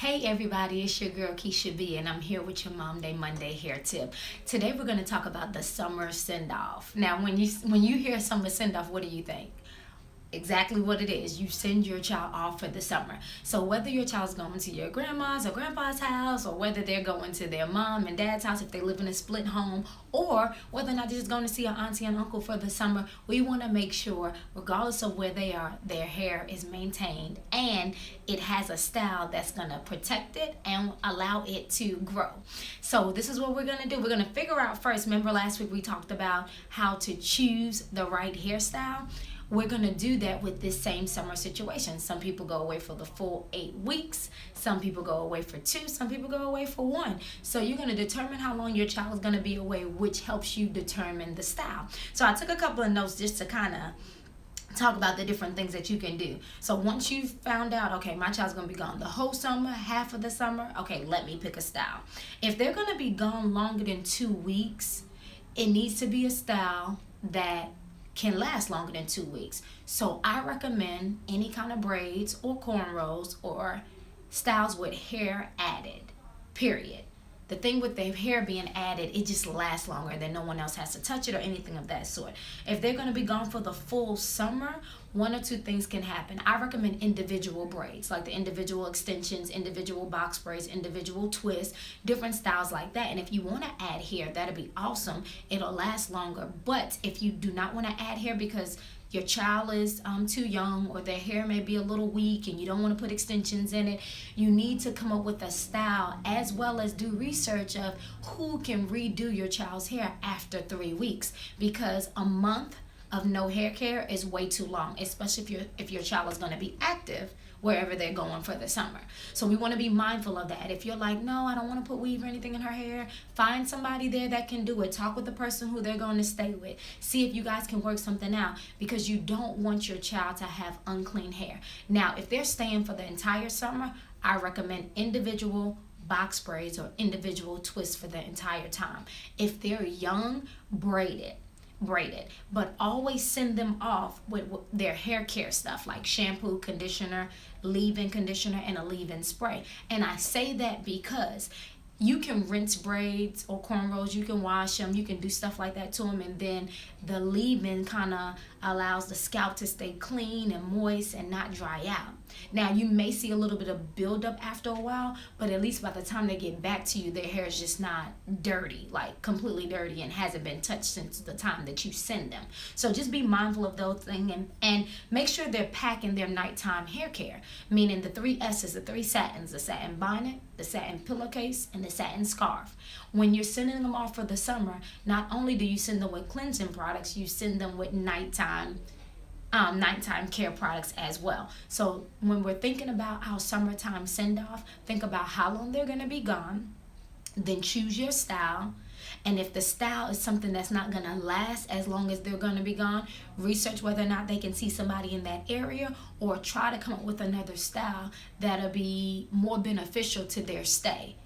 Hey everybody, it's your girl Keisha B, and I'm here with your Mom Day Monday hair tip. Today we're going to talk about the summer send-off. Now, when you hear summer send-off, what do you think? Exactly what it is. You send your child off for the summer. So whether your child's going to your grandma's or grandpa's house, or whether they're going to their mom and dad's house if they live in a split home, or whether or not they're just going to see an auntie and uncle for the summer, we want to make sure, regardless of where they are, their hair is maintained and it has a style that's going to protect it and allow it to grow. So this is what we're going to do. We're going to figure out first. Remember last week we talked about how to choose the right hairstyle. We're going to do that with this same summer situation. Some people go away for the full 8 weeks. Some people go away for 2. Some people go away for 1. So you're going to determine how long your child is going to be away, which helps you determine the style. So I took a couple of notes just to kind of talk about the different things that you can do. So once you've found out, okay, my child's going to be gone the whole summer, half of the summer, okay, let me pick a style. If they're going to be gone longer than 2 weeks, it needs to be a style that can last longer than 2 weeks. So I recommend any kind of braids or cornrows or styles with hair added, period. The thing with the hair being added, it just lasts longer and then no one else has to touch it or anything of that sort. If they're going to be gone for the full summer, 1 or 2 things can happen. I recommend individual braids, like the individual extensions, individual box braids, individual twists, different styles like that. And if you want to add hair, that'll be awesome. It'll last longer. But if you do not want to add hair because your child is too young or their hair may be a little weak and you don't want to put extensions in it, you need to come up with a style as well as do research of who can redo your child's hair after 3 weeks, because a month of no hair care is way too long, especially if your child is going to be active wherever they're going for the summer. So we want to be mindful of that. If you're like, no, I don't want to put weave or anything in her hair, find somebody there that can do it. Talk with the person who they're going to stay with. See if you guys can work something out, because you don't want your child to have unclean hair. Now, if they're staying for the entire summer, I recommend individual box braids or individual twists for the entire time. If they're young, braid it, but always send them off with their hair care stuff like shampoo, conditioner, leave-in conditioner, and a leave-in spray. And I say that because you can rinse braids or cornrows, you can wash them, you can do stuff like that to them, and then the leave-in kind of allows the scalp to stay clean and moist and not dry out. Now, you may see a little bit of buildup after a while, but at least by the time they get back to you, their hair is just not dirty, like completely dirty, and hasn't been touched since the time that you send them. So just be mindful of those things and make sure they're packing their nighttime hair care, meaning the 3 S's, the 3 satins, the satin bonnet, the satin pillowcase, and the satin scarf. When you're sending them off for the summer, not only do you send them with cleansing products, you send them with nighttime care products as well. So when we're thinking about our summertime send off, think about how long they're going to be gone, then choose your style. And if the style is something that's not going to last as long as they're going to be gone, research whether or not they can see somebody in that area, or try to come up with another style that'll be more beneficial to their stay.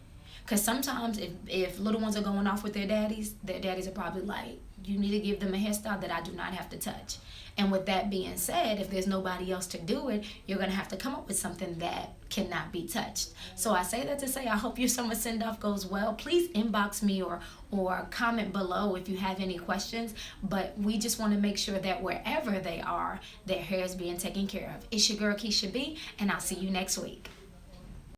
Because sometimes if little ones are going off with their daddies are probably like, you need to give them a hairstyle that I do not have to touch. And with that being said, if there's nobody else to do it, you're going to have to come up with something that cannot be touched. So I say that to say I hope your summer send-off goes well. Please inbox me or comment below if you have any questions. But we just want to make sure that wherever they are, their hair is being taken care of. It's your girl Keisha B, and I'll see you next week.